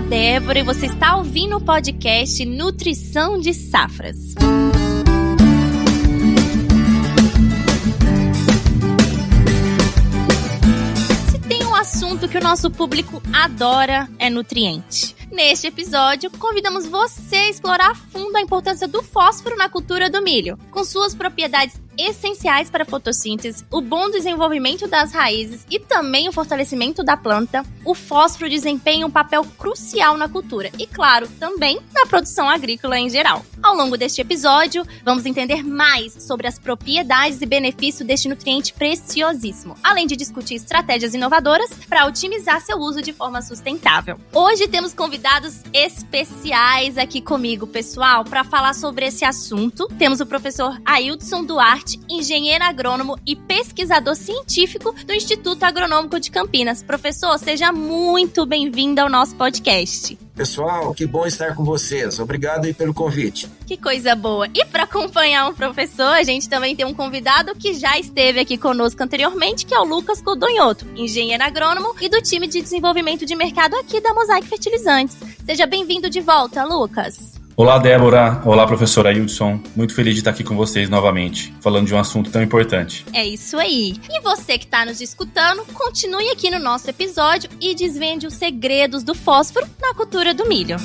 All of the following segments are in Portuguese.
Débora e você está ouvindo o podcast Nutrição de Safras. Se tem um assunto que o nosso público adora, é nutriente. Neste episódio, convidamos você a explorar a fundo a importância do fósforo na cultura do milho, com suas propriedades essenciais para a fotossíntese, o bom desenvolvimento das raízes e também o fortalecimento da planta. O fósforo desempenha um papel crucial na cultura e, claro, também na produção agrícola em geral. Ao longo deste episódio, vamos entender mais sobre as propriedades e benefícios deste nutriente preciosíssimo, além de discutir estratégias inovadoras para otimizar seu uso de forma sustentável. Hoje temos convidados especiais aqui comigo, pessoal, para falar sobre esse assunto. Temos o professor Aildson Duarte, engenheiro agrônomo e pesquisador científico do Instituto Agronômico de Campinas. Professor, seja muito bem-vindo ao nosso podcast. Pessoal, que bom estar com vocês. Obrigado aí pelo convite. Que coisa boa. E para acompanhar o professor, a gente também tem um convidado que já esteve aqui conosco anteriormente, que é o Lucas Codonhoto, engenheiro agrônomo e do time de desenvolvimento de mercado aqui da Mosaic Fertilizantes. Seja bem-vindo de volta, Lucas. Olá, Débora. Olá, professor Aildson. Muito feliz de estar aqui com vocês novamente, falando de um assunto tão importante. É isso aí. E você que está nos escutando, continue aqui no nosso episódio e desvende os segredos do fósforo na cultura do milho.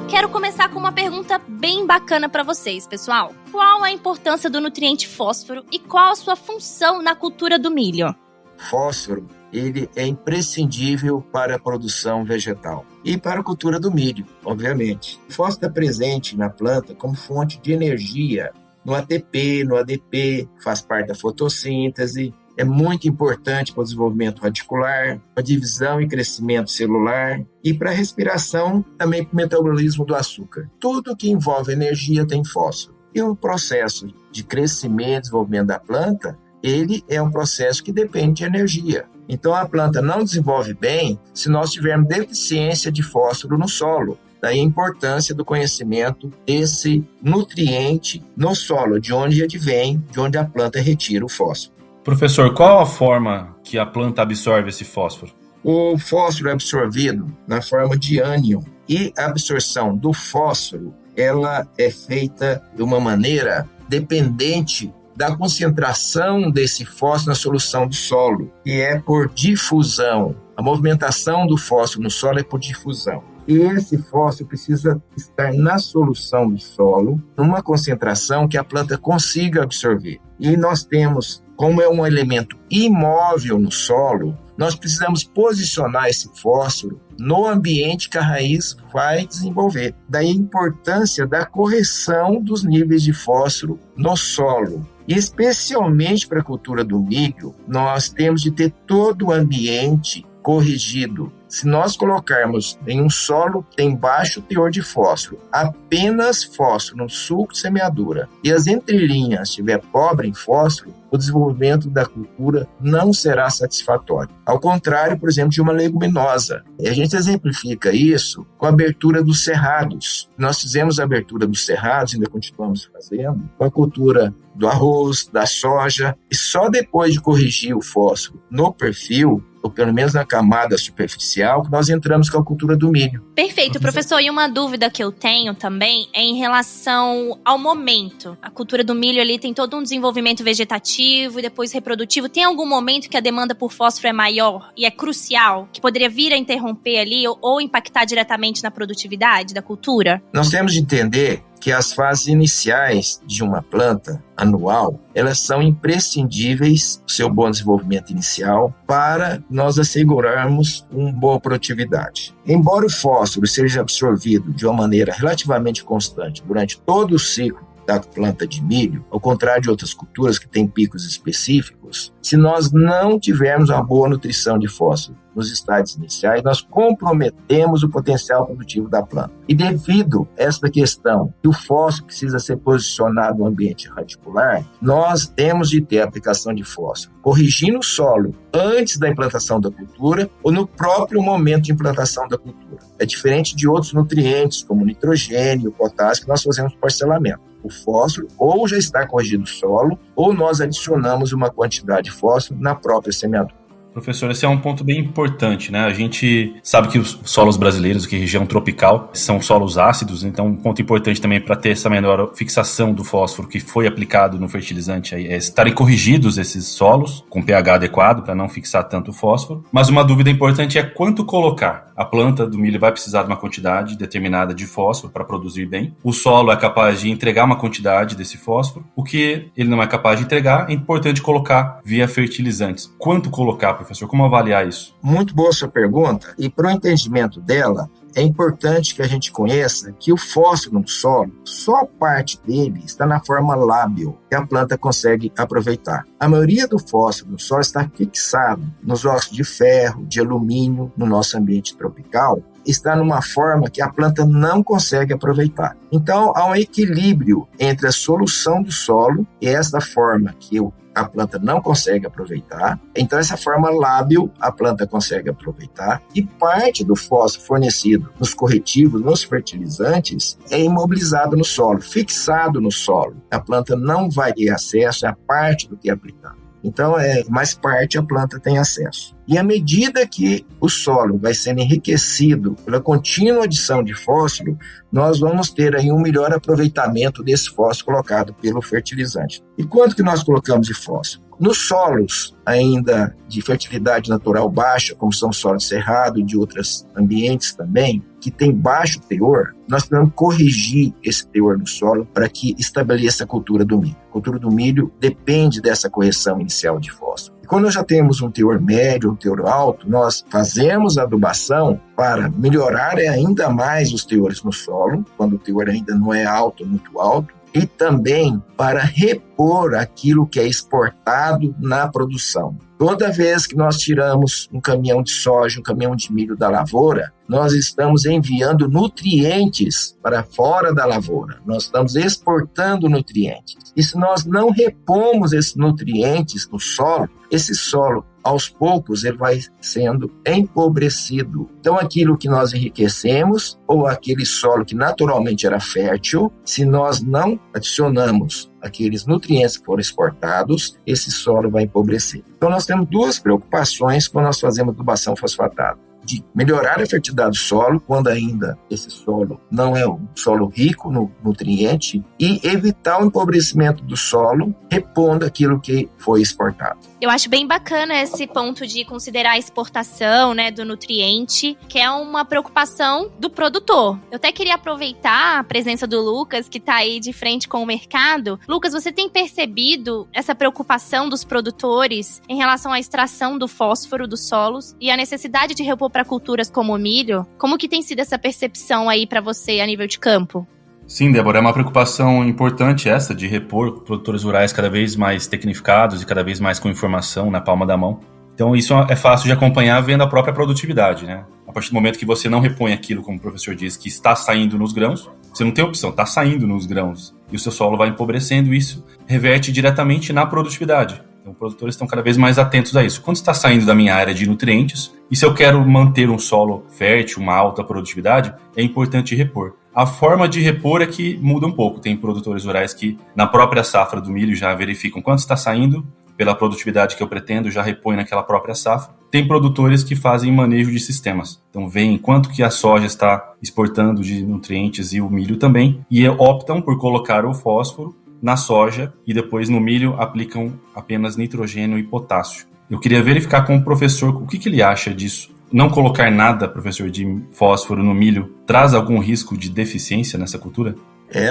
Quero começar com uma pergunta bem bacana para vocês, pessoal. Qual a importância do nutriente fósforo e qual a sua função na cultura do milho? Fósforo, ele é imprescindível para a produção vegetal e para a cultura do milho, obviamente. O fósforo está presente na planta como fonte de energia no ATP, no ADP, faz parte da fotossíntese. É muito importante para o desenvolvimento radicular, para a divisão e crescimento celular e para a respiração, também para o metabolismo do açúcar. Tudo que envolve energia tem fósforo. E o processo de crescimento e desenvolvimento da planta, ele é um processo que depende de energia. Então a planta não desenvolve bem se nós tivermos deficiência de fósforo no solo. Daí a importância do conhecimento desse nutriente no solo, de onde advém, de onde a planta retira o fósforo. Professor, qual a forma que a planta absorve esse fósforo? O fósforo é absorvido na forma de ânion e a absorção do fósforo ela é feita de uma maneira dependente da concentração desse fósforo na solução do solo, que é por difusão. A movimentação do fósforo no solo é por difusão. E esse fósforo precisa estar na solução do solo, numa concentração que a planta consiga absorver. E nós temos, como é um elemento imóvel no solo, nós precisamos posicionar esse fósforo no ambiente que a raiz vai desenvolver. Daí a importância da correção dos níveis de fósforo no solo. E especialmente para a cultura do milho, nós temos de ter todo o ambiente corrigido. Se nós colocarmos em um solo que tem baixo teor de fósforo, apenas fósforo no sulco de semeadura, e as entrelinhas estiver pobre em fósforo, o desenvolvimento da cultura não será satisfatório. Ao contrário, por exemplo, de uma leguminosa. E a gente exemplifica isso com a abertura dos cerrados. Nós fizemos a abertura dos cerrados, ainda continuamos fazendo, com a cultura do arroz, da soja, e só depois de corrigir o fósforo no perfil, ou pelo menos na camada superficial, que nós entramos com a cultura do milho. Perfeito, professor. E uma dúvida que eu tenho também é em relação ao momento. A cultura do milho ali tem todo um desenvolvimento vegetativo e depois reprodutivo. Tem algum momento que a demanda por fósforo é maior e é crucial, que poderia vir a interromper ali ou impactar diretamente na produtividade da cultura? Nós temos de entender que as fases iniciais de uma planta anual, elas são imprescindíveis, o seu bom desenvolvimento inicial, para nós assegurarmos uma boa produtividade. Embora o fósforo seja absorvido de uma maneira relativamente constante durante todo o ciclo da planta de milho, ao contrário de outras culturas que têm picos específicos, se nós não tivermos uma boa nutrição de fósforo nos estádios iniciais, nós comprometemos o potencial produtivo da planta. E devido a essa questão que o fósforo precisa ser posicionado no ambiente radicular, nós temos de ter a aplicação de fósforo corrigindo o solo antes da implantação da cultura ou no próprio momento de implantação da cultura. É diferente de outros nutrientes, como o nitrogênio, o potássio, que nós fazemos parcelamento. O fósforo ou já está corrigido o solo, ou nós adicionamos uma quantidade de fósforo na própria semeadura. Professor, esse é um ponto bem importante, né? A gente sabe que os solos brasileiros, que é região tropical, são solos ácidos, então um ponto importante também para ter essa menor fixação do fósforo que foi aplicado no fertilizante é estarem corrigidos esses solos com pH adequado para não fixar tanto o fósforo. Mas uma dúvida importante é quanto colocar. A planta do milho vai precisar de uma quantidade determinada de fósforo para produzir bem. O solo é capaz de entregar uma quantidade desse fósforo. O que ele não é capaz de entregar, é importante colocar via fertilizantes. Quanto colocar, professor? Como avaliar isso? Muito boa sua pergunta. E para o entendimento dela, é importante que a gente conheça que o fósforo no solo, só parte dele está na forma lábil, que a planta consegue aproveitar. A maioria do fósforo no solo está fixado nos óxidos de ferro, de alumínio, no nosso ambiente tropical, está numa forma que a planta não consegue aproveitar. Então, há um equilíbrio entre a solução do solo e essa forma que a planta não consegue aproveitar. Então, essa forma lábil, a planta consegue aproveitar. E parte do fósforo fornecido nos corretivos, nos fertilizantes, é imobilizado no solo, fixado no solo. A planta não vai ter acesso a parte do que é aplicado. Então, mais parte a planta tem acesso. E à medida que o solo vai sendo enriquecido pela contínua adição de fósforo, nós vamos ter aí um melhor aproveitamento desse fósforo colocado pelo fertilizante. E quanto que nós colocamos de fósforo? Nos solos ainda de fertilidade natural baixa, como são solos cerrados e de outros ambientes também, que tem baixo teor, nós precisamos corrigir esse teor no solo para que estabeleça a cultura do milho. A cultura do milho depende dessa correção inicial de fósforo. E quando nós já temos um teor médio, um teor alto, nós fazemos a adubação para melhorar ainda mais os teores no solo, quando o teor ainda não é alto, muito alto, e também para repor aquilo que é exportado na produção. Toda vez que nós tiramos um caminhão de soja, um caminhão de milho da lavoura, nós estamos enviando nutrientes para fora da lavoura. Nós estamos exportando nutrientes. E se nós não repomos esses nutrientes no solo, esse solo, aos poucos, ele vai sendo empobrecido. Então, aquilo que nós enriquecemos, ou aquele solo que naturalmente era fértil, se nós não adicionamos aqueles nutrientes que foram exportados, esse solo vai empobrecer. Então, nós temos duas preocupações quando nós fazemos adubação fosfatada: de melhorar a fertilidade do solo, quando ainda esse solo não é um solo rico no nutriente, e evitar o empobrecimento do solo, repondo aquilo que foi exportado. Eu acho bem bacana esse ponto de considerar a exportação, né, do nutriente, que é uma preocupação do produtor. Eu até queria aproveitar a presença do Lucas, que está aí de frente com o mercado. Lucas, você tem percebido essa preocupação dos produtores em relação à extração do fósforo dos solos e a necessidade de repor para culturas como o milho? Como que tem sido essa percepção aí para você a nível de campo? Sim, Débora, é uma preocupação importante essa de repor produtores rurais cada vez mais tecnificados e cada vez mais com informação na palma da mão. Então isso é fácil de acompanhar vendo a própria produtividade, né? A partir do momento que você não repõe aquilo, como o professor diz, que está saindo nos grãos, você não tem opção, está saindo nos grãos e o seu solo vai empobrecendo, isso reverte diretamente na produtividade. Então, os produtores estão cada vez mais atentos a isso. Quando está saindo da minha área de nutrientes, e se eu quero manter um solo fértil, uma alta produtividade, é importante repor. A forma de repor é que muda um pouco. Tem produtores rurais que, na própria safra do milho, já verificam quanto está saindo, pela produtividade que eu pretendo, já repõe naquela própria safra. Tem produtores que fazem manejo de sistemas. Então, veem quanto que a soja está exportando de nutrientes e o milho também, e optam por colocar o fósforo na soja e depois no milho aplicam apenas nitrogênio e potássio. Eu queria verificar com o professor o que ele acha disso. Não colocar nada, professor, de fósforo no milho traz algum risco de deficiência nessa cultura?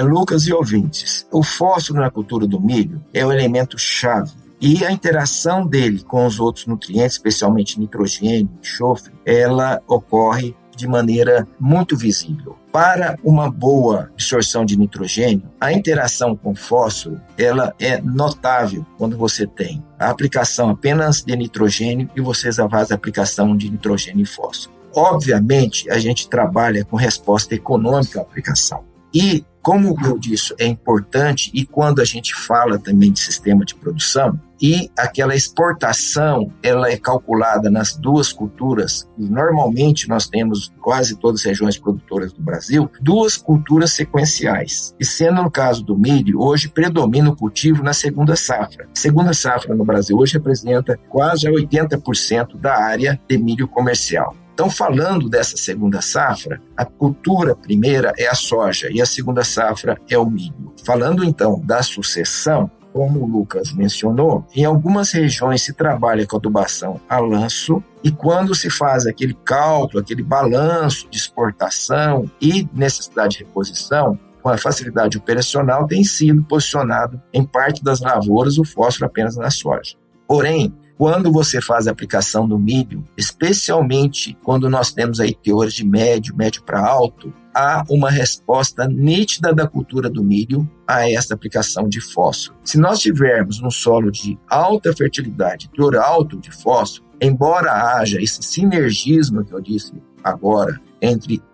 Lucas e ouvintes, o fósforo na cultura do milho é o elemento chave. E a interação dele com os outros nutrientes, especialmente nitrogênio, enxofre, ela ocorre de maneira muito visível. Para uma boa absorção de nitrogênio, a interação com fósforo ela é notável quando você tem a aplicação apenas de nitrogênio e você faz a aplicação de nitrogênio e fósforo. Obviamente, a gente trabalha com resposta econômica à aplicação. E, como eu disse, é importante, e quando a gente fala também de sistema de produção, e aquela exportação, ela é calculada nas duas culturas, e normalmente nós temos, quase todas as regiões produtoras do Brasil, duas culturas sequenciais. E sendo no caso do milho, hoje predomina o cultivo na segunda safra. A segunda safra no Brasil hoje representa quase 80% da área de milho comercial. Então, falando dessa segunda safra, a cultura primeira é a soja e a segunda safra é o milho. Falando, então, da sucessão, como o Lucas mencionou, em algumas regiões se trabalha com adubação a lanço e quando se faz aquele cálculo, aquele balanço de exportação e necessidade de reposição, com a facilidade operacional, tem sido posicionado em parte das lavouras o fósforo apenas na soja. Porém, quando você faz a aplicação do milho, especialmente quando nós temos aí teores de médio para alto, há uma resposta nítida da cultura do milho a essa aplicação de fósforo. Se nós tivermos um solo de alta fertilidade, teor alto de fósforo, embora haja esse sinergismo que eu disse agora,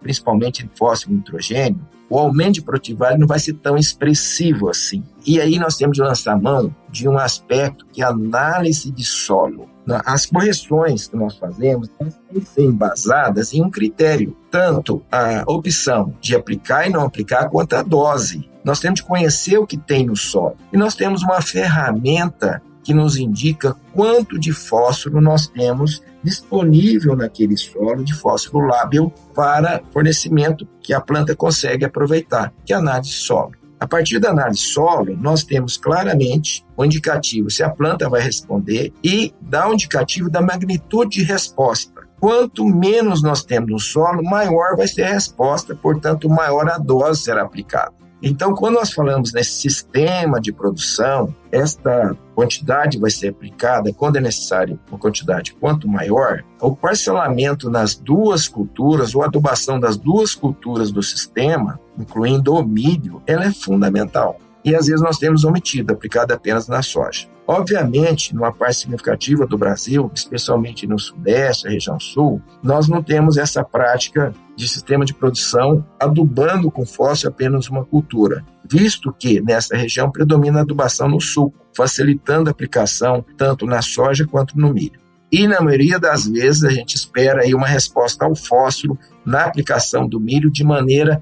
principalmente fósforo e nitrogênio, o aumento de produtividade não vai ser tão expressivo assim. E aí nós temos de lançar mão de um aspecto que é a análise de solo. As correções que nós fazemos têm que ser embasadas em um critério, tanto a opção de aplicar e não aplicar, quanto a dose. Nós temos de conhecer o que tem no solo. E nós temos uma ferramenta que nos indica quanto de fósforo nós temos disponível naquele solo de fósforo lábil para fornecimento que a planta consegue aproveitar, que é a análise de solo. A partir da análise de solo, nós temos claramente o indicativo se a planta vai responder e dá um indicativo da magnitude de resposta. Quanto menos nós temos no solo, maior vai ser a resposta, portanto, maior a dose será aplicada. Então, quando nós falamos nesse sistema de produção, esta quantidade vai ser aplicada quando é necessário uma quantidade quanto maior, o parcelamento nas duas culturas ou a adubação das duas culturas do sistema, incluindo o milho, ela é fundamental. E às vezes nós temos omitido, aplicado apenas na soja. Obviamente, numa parte significativa do Brasil, especialmente no Sudeste, a região Sul, nós não temos essa prática de sistema de produção adubando com fósforo apenas uma cultura, visto que nessa região predomina a adubação no suco, facilitando a aplicação tanto na soja quanto no milho. E na maioria das vezes a gente espera aí uma resposta ao fósforo na aplicação do milho de maneira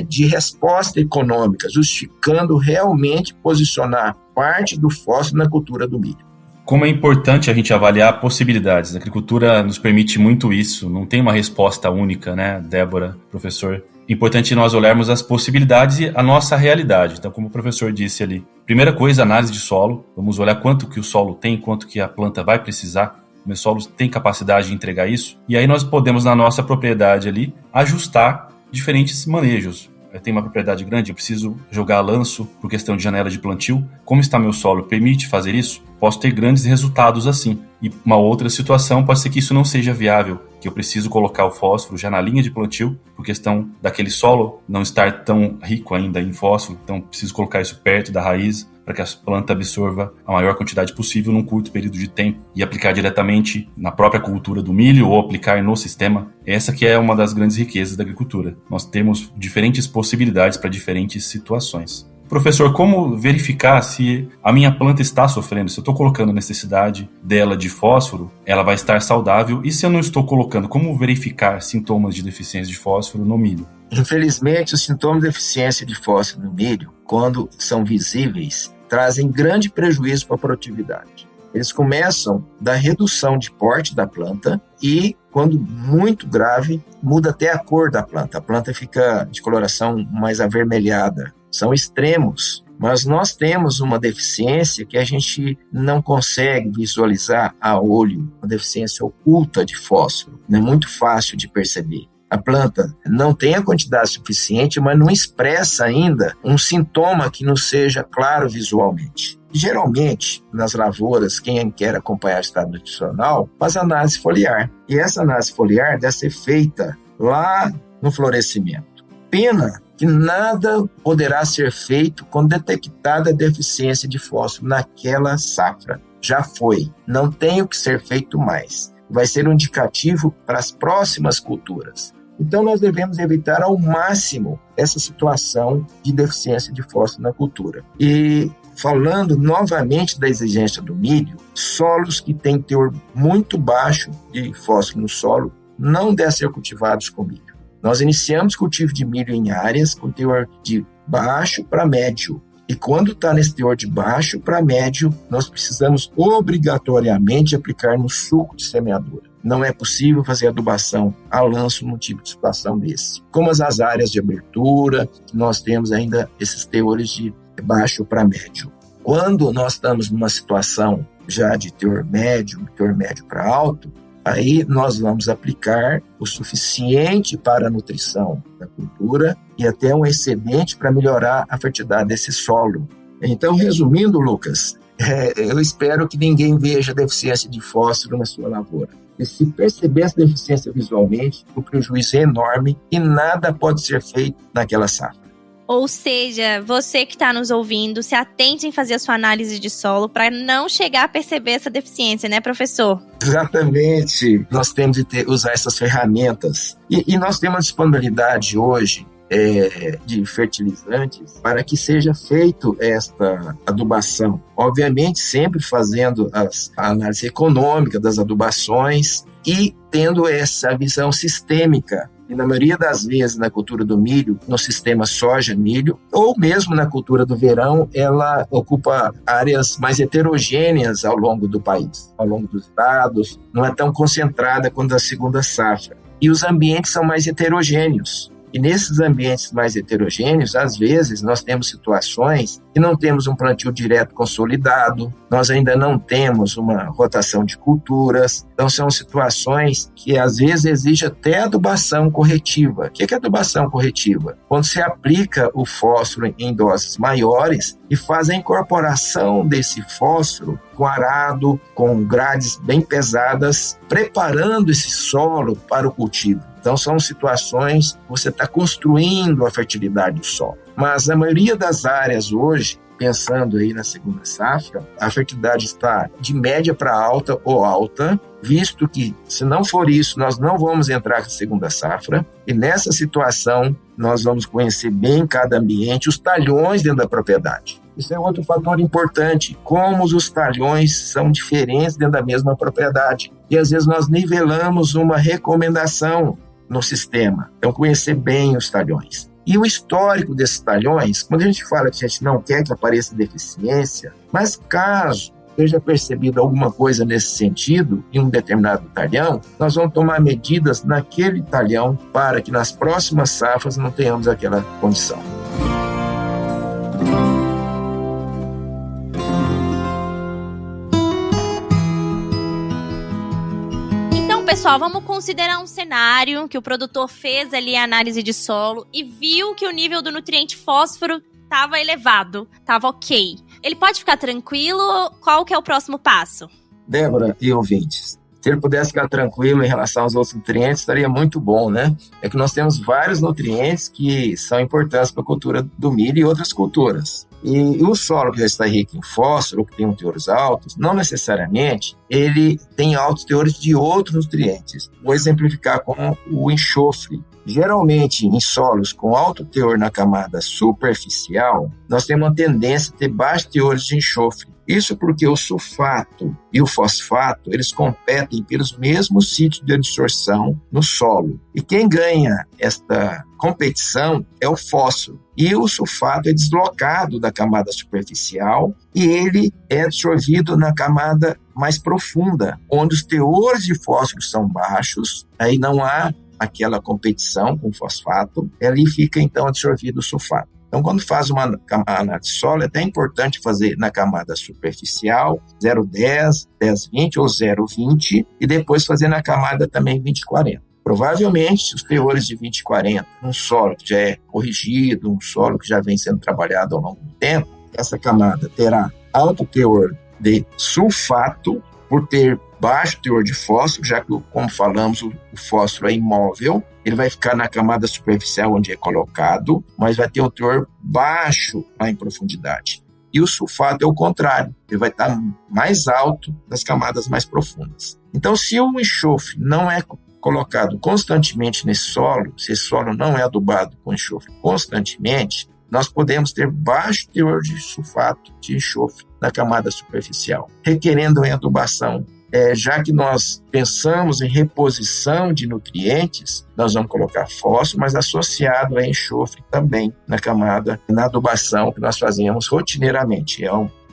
de resposta econômica, justificando realmente posicionar parte do fósforo na cultura do milho. Como é importante a gente avaliar possibilidades. A agricultura nos permite muito isso, não tem uma resposta única, né, Débora, professor? É importante nós olharmos as possibilidades e a nossa realidade. Então, como o professor disse ali, primeira coisa, análise de solo. Vamos olhar quanto que o solo tem, quanto que a planta vai precisar. O meu solo tem capacidade de entregar isso. E aí nós podemos, na nossa propriedade ali, ajustar diferentes manejos. Eu tenho uma propriedade grande, eu preciso jogar lanço por questão de janela de plantio. Como está meu solo? Permite fazer isso? Posso ter grandes resultados assim. E uma outra situação pode ser que isso não seja viável, que eu preciso colocar o fósforo já na linha de plantio, por questão daquele solo não estar tão rico ainda em fósforo, então preciso colocar isso perto da raiz para que a planta absorva a maior quantidade possível num curto período de tempo e aplicar diretamente na própria cultura do milho ou aplicar no sistema. Essa que é uma das grandes riquezas da agricultura. Nós temos diferentes possibilidades para diferentes situações. Professor, como verificar se a minha planta está sofrendo? Se eu estou colocando a necessidade dela de fósforo, ela vai estar saudável? E se eu não estou colocando, como verificar sintomas de deficiência de fósforo no milho? Infelizmente, os sintomas de deficiência de fósforo no milho, quando são visíveis, trazem grande prejuízo para a produtividade. Eles começam da redução de porte da planta e, quando muito grave, muda até a cor da planta. A planta fica de coloração mais avermelhada. São extremos, mas nós temos uma deficiência que a gente não consegue visualizar a olho, uma deficiência oculta de fósforo, é muito fácil de perceber. A planta não tem a quantidade suficiente, mas não expressa ainda um sintoma que não seja claro visualmente. Geralmente, nas lavouras, quem quer acompanhar o estado nutricional faz análise foliar. E essa análise foliar deve ser feita lá no florescimento. Pena que nada poderá ser feito quando detectada a deficiência de fósforo naquela safra. Já foi, não tem o que ser feito mais. Vai ser um indicativo para as próximas culturas. Então, nós devemos evitar ao máximo essa situação de deficiência de fósforo na cultura. E falando novamente da exigência do milho, solos que têm teor muito baixo de fósforo no solo não devem ser cultivados com milho. Nós iniciamos cultivo de milho em áreas com teor de baixo para médio. E quando está nesse teor de baixo para médio, nós precisamos obrigatoriamente aplicar no sulco de semeadura. Não é possível fazer adubação a lanço num tipo de situação desse. Como as áreas de abertura, nós temos ainda esses teores de baixo para médio. Quando nós estamos numa situação já de teor médio para alto, aí nós vamos aplicar o suficiente para a nutrição da cultura e até um excedente para melhorar a fertilidade desse solo. Então, resumindo, Lucas, eu espero que ninguém veja deficiência de fósforo na sua lavoura. E se perceber essa deficiência visualmente, o prejuízo é enorme e nada pode ser feito naquela safra. Ou seja, você que está nos ouvindo, se atente em fazer a sua análise de solo para não chegar a perceber essa deficiência, né, professor? Exatamente. Nós temos que usar essas ferramentas. E nós temos uma disponibilidade hoje de fertilizantes para que seja feito esta adubação. Obviamente, sempre fazendo a análise econômica das adubações e tendo essa visão sistêmica. E na maioria das vezes na cultura do milho, no sistema soja-milho, ou mesmo na cultura do verão, ela ocupa áreas mais heterogêneas ao longo do país, ao longo dos estados, não é tão concentrada quanto a segunda safra. E os ambientes são mais heterogêneos. E nesses ambientes mais heterogêneos, às vezes, nós temos situações que não temos um plantio direto consolidado, nós ainda não temos uma rotação de culturas. Então, são situações que, às vezes, exigem até adubação corretiva. O que é adubação corretiva? Quando se aplica o fósforo em doses maiores e faz a incorporação desse fósforo com arado, com grades bem pesadas, preparando esse solo para o cultivo. Então, são situações que você está construindo a fertilidade do solo. Mas a maioria das áreas hoje, pensando aí na segunda safra, a fertilidade está de média para alta ou alta, visto que, se não for isso, nós não vamos entrar na segunda safra. E nessa situação, nós vamos conhecer bem cada ambiente, os talhões dentro da propriedade. Isso é outro fator importante, como os talhões são diferentes dentro da mesma propriedade. E às vezes nós nivelamos uma recomendação no sistema. Então, conhecer bem os talhões. E o histórico desses talhões, quando a gente fala que a gente não quer que apareça deficiência, mas caso seja percebido alguma coisa nesse sentido, em um determinado talhão, nós vamos tomar medidas naquele talhão para que nas próximas safras não tenhamos aquela condição. Pessoal, vamos considerar um cenário que o produtor fez ali a análise de solo e viu que o nível do nutriente fósforo estava elevado, estava ok. Ele pode ficar tranquilo? Qual que é o próximo passo? Débora e ouvintes, se ele pudesse ficar tranquilo em relação aos outros nutrientes, estaria muito bom, né? É que nós temos vários nutrientes que são importantes para a cultura do milho e outras culturas. E o solo que já está rico em fósforo, que tem um teores altos, não necessariamente ele tem altos teores de outros nutrientes. Vou exemplificar com o enxofre. Geralmente, em solos com alto teor na camada superficial, nós temos uma tendência a ter baixos teores de enxofre. Isso porque o sulfato e o fosfato, eles competem pelos mesmos sítios de absorção no solo. E quem ganha esta competição é o fósforo. E o sulfato é deslocado da camada superficial e ele é absorvido na camada mais profunda, onde os teores de fósforo são baixos, aí não há aquela competição com o fosfato, ali fica então absorvido o sulfato. Então, quando faz uma análise de solo, é até importante fazer na camada superficial, 0,10, 10,20 ou 0,20, e depois fazer na camada também 20,40. Provavelmente, os teores de 20,40, um solo que já é corrigido, um solo que já vem sendo trabalhado ao longo do tempo, essa camada terá alto teor de sulfato, por ter baixo teor de fósforo, já que, como falamos, o fósforo é imóvel, ele vai ficar na camada superficial onde é colocado, mas vai ter um teor baixo lá em profundidade. E o sulfato é o contrário, ele vai estar mais alto nas camadas mais profundas. Então, se o enxofre não é colocado constantemente nesse solo, se esse solo não é adubado com enxofre constantemente, nós podemos ter baixo teor de sulfato de enxofre na camada superficial, requerendo a adubação. Já que nós pensamos em reposição de nutrientes, nós vamos colocar fósforo, mas associado a enxofre também na camada, na adubação que nós fazemos rotineiramente.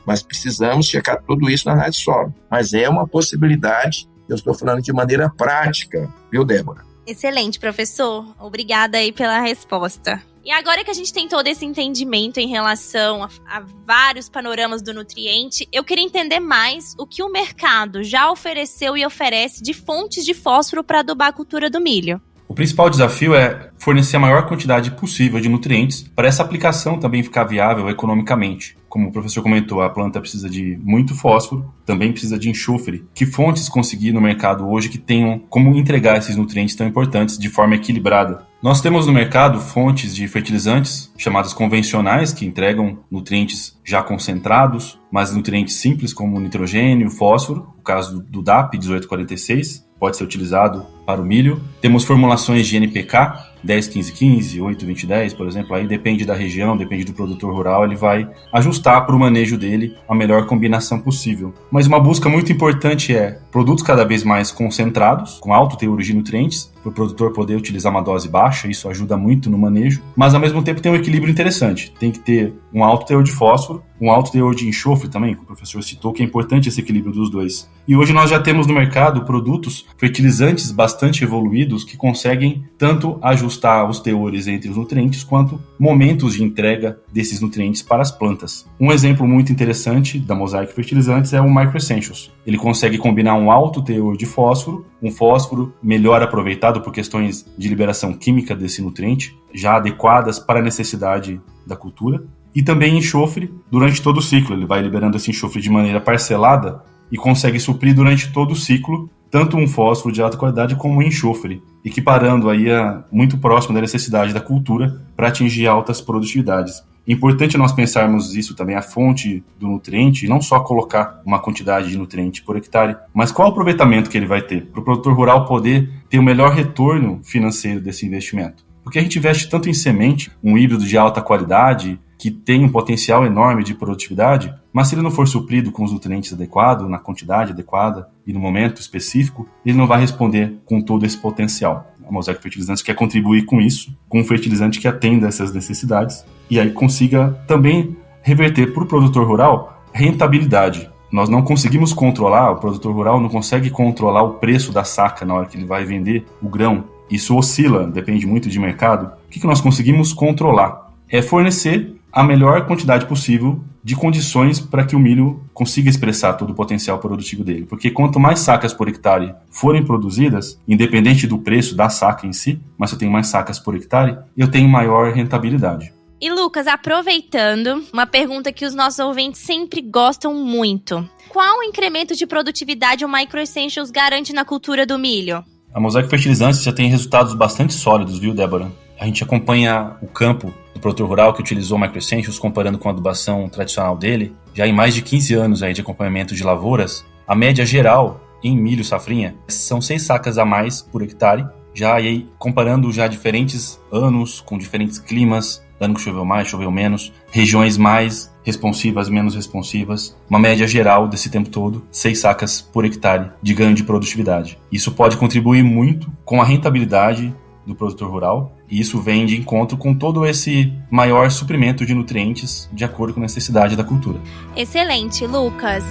Mas precisamos checar tudo isso na análise de solo. Mas é uma possibilidade, eu estou falando de maneira prática, viu, Débora? Excelente, professor. Obrigada aí pela resposta. E agora que a gente tem todo esse entendimento em relação a vários panoramas do nutriente, eu queria entender mais o que o mercado já ofereceu e oferece de fontes de fósforo para adubar a cultura do milho. O principal desafio é fornecer a maior quantidade possível de nutrientes para essa aplicação também ficar viável economicamente. Como o professor comentou, a planta precisa de muito fósforo, também precisa de enxofre. Que fontes conseguir no mercado hoje que tenham como entregar esses nutrientes tão importantes de forma equilibrada? Nós temos no mercado fontes de fertilizantes chamadas convencionais, que entregam nutrientes já concentrados, mas nutrientes simples como nitrogênio, fósforo. O caso do DAP 1846 pode ser utilizado para o milho. Temos formulações de NPK, 10-15-15, 8-20-10, por exemplo. Aí depende da região, depende do produtor rural, ele vai ajustar para o manejo dele a melhor combinação possível. Mas uma busca muito importante é produtos cada vez mais concentrados, com alto teor de nutrientes, para o produtor poder utilizar uma dose baixa, isso ajuda muito no manejo, mas ao mesmo tempo tem um equilíbrio interessante. Tem que ter um alto teor de fósforo, um alto teor de enxofre também, que o professor citou, que é importante esse equilíbrio dos dois. E hoje nós já temos no mercado produtos fertilizantes bastante evoluídos que conseguem tanto ajustar os teores entre os nutrientes quanto momentos de entrega desses nutrientes para as plantas. Um exemplo muito interessante da Mosaic Fertilizantes é o Micro Essentials. Ele consegue combinar um alto teor de fósforo, um fósforo melhor aproveitado por questões de liberação química desse nutriente, já adequadas para a necessidade da cultura, e também enxofre durante todo o ciclo. Ele vai liberando esse enxofre de maneira parcelada e consegue suprir durante todo o ciclo tanto um fósforo de alta qualidade como um enxofre, equiparando aí muito próximo da necessidade da cultura para atingir altas produtividades. É importante nós pensarmos isso também, a fonte do nutriente, e não só colocar uma quantidade de nutriente por hectare, mas qual o aproveitamento que ele vai ter, para o produtor rural poder ter o melhor retorno financeiro desse investimento. Porque a gente investe tanto em semente, um híbrido de alta qualidade, que tem um potencial enorme de produtividade, mas se ele não for suprido com os nutrientes adequados, na quantidade adequada e no momento específico, ele não vai responder com todo esse potencial. A Mosaic Fertilizantes quer contribuir com isso, com um fertilizante que atenda essas necessidades e aí consiga também reverter para o produtor rural rentabilidade. Nós não conseguimos controlar, o produtor rural não consegue controlar o preço da saca na hora que ele vai vender o grão. Isso oscila, depende muito de mercado. O que nós conseguimos controlar? É fornecer a melhor quantidade possível de condições para que o milho consiga expressar todo o potencial produtivo dele. Porque quanto mais sacas por hectare forem produzidas, independente do preço da saca em si, mas se eu tenho mais sacas por hectare, eu tenho maior rentabilidade. E Lucas, aproveitando, uma pergunta que os nossos ouvintes sempre gostam muito. Qual o incremento de produtividade o Micro Essentials garante na cultura do milho? A Mosaic Fertilizantes já tem resultados bastante sólidos, viu, Débora? A gente acompanha o campo do produtor rural que utilizou o Micro Essentials, comparando com a adubação tradicional dele, já em mais de 15 anos aí de acompanhamento de lavouras. A média geral em milho safrinha são 6 sacas a mais por hectare, já aí comparando já diferentes anos, com diferentes climas, ano que choveu mais, choveu menos, regiões mais responsivas, menos responsivas, uma média geral desse tempo todo, 6 sacas por hectare de ganho de produtividade. Isso pode contribuir muito com a rentabilidade do produtor rural, e isso vem de encontro com todo esse maior suprimento de nutrientes de acordo com a necessidade da cultura. Excelente, Lucas!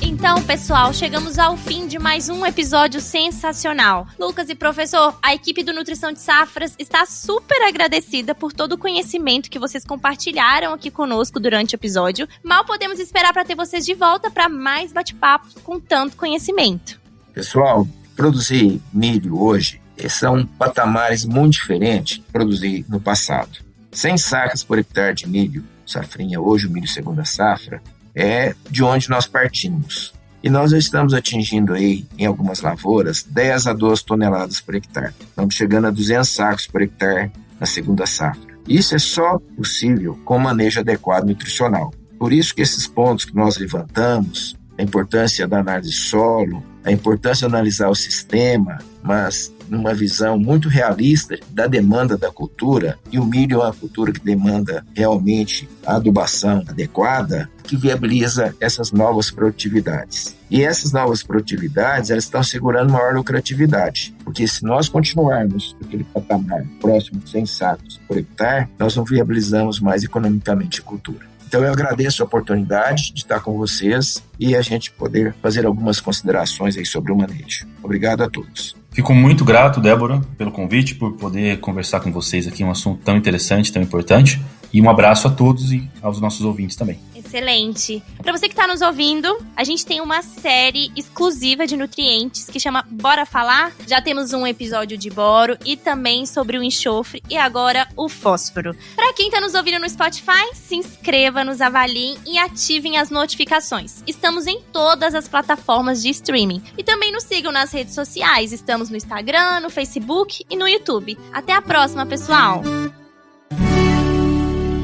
Então, pessoal, chegamos ao fim de mais um episódio sensacional. Lucas e professor, a equipe do Nutrição de Safras está super agradecida por todo o conhecimento que vocês compartilharam aqui conosco durante o episódio. Mal podemos esperar para ter vocês de volta para mais bate-papos com tanto conhecimento. Pessoal, produzir milho hoje são patamares muito diferentes de produzir no passado. 100 sacas por hectare de milho, safrinha, hoje o milho segunda safra, é de onde nós partimos. E nós já estamos atingindo aí, em algumas lavouras, 10 a 12 toneladas por hectare. Estamos chegando a 200 sacos por hectare na segunda safra. Isso é só possível com manejo adequado nutricional. Por isso que esses pontos que nós levantamos, a importância da análise de solo, a importância de analisar o sistema, mas numa visão muito realista da demanda da cultura, e o milho é uma cultura que demanda realmente a adubação adequada, que viabiliza essas novas produtividades. E essas novas produtividades, elas estão segurando maior lucratividade, porque se nós continuarmos naquele patamar próximo de 100 sacos por hectare, nós não viabilizamos mais economicamente a cultura. Então eu agradeço a oportunidade de estar com vocês e a gente poder fazer algumas considerações aí sobre o manejo. Obrigado a todos. Fico muito grato, Débora, pelo convite, por poder conversar com vocês aqui um assunto tão interessante, tão importante. E um abraço a todos e aos nossos ouvintes também. Excelente. Para você que está nos ouvindo, a gente tem uma série exclusiva de nutrientes que chama Bora Falar. Já temos um episódio de boro e também sobre o enxofre e agora o fósforo. Para quem está nos ouvindo no Spotify, se inscreva, nos avaliem e ativem as notificações. Estamos em todas as plataformas de streaming. E também nos sigam nas redes sociais. Estamos no Instagram, no Facebook e no YouTube. Até a próxima, pessoal!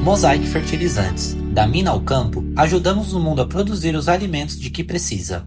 Mosaic Fertilizantes. Da mina ao campo, ajudamos o mundo a produzir os alimentos de que precisa.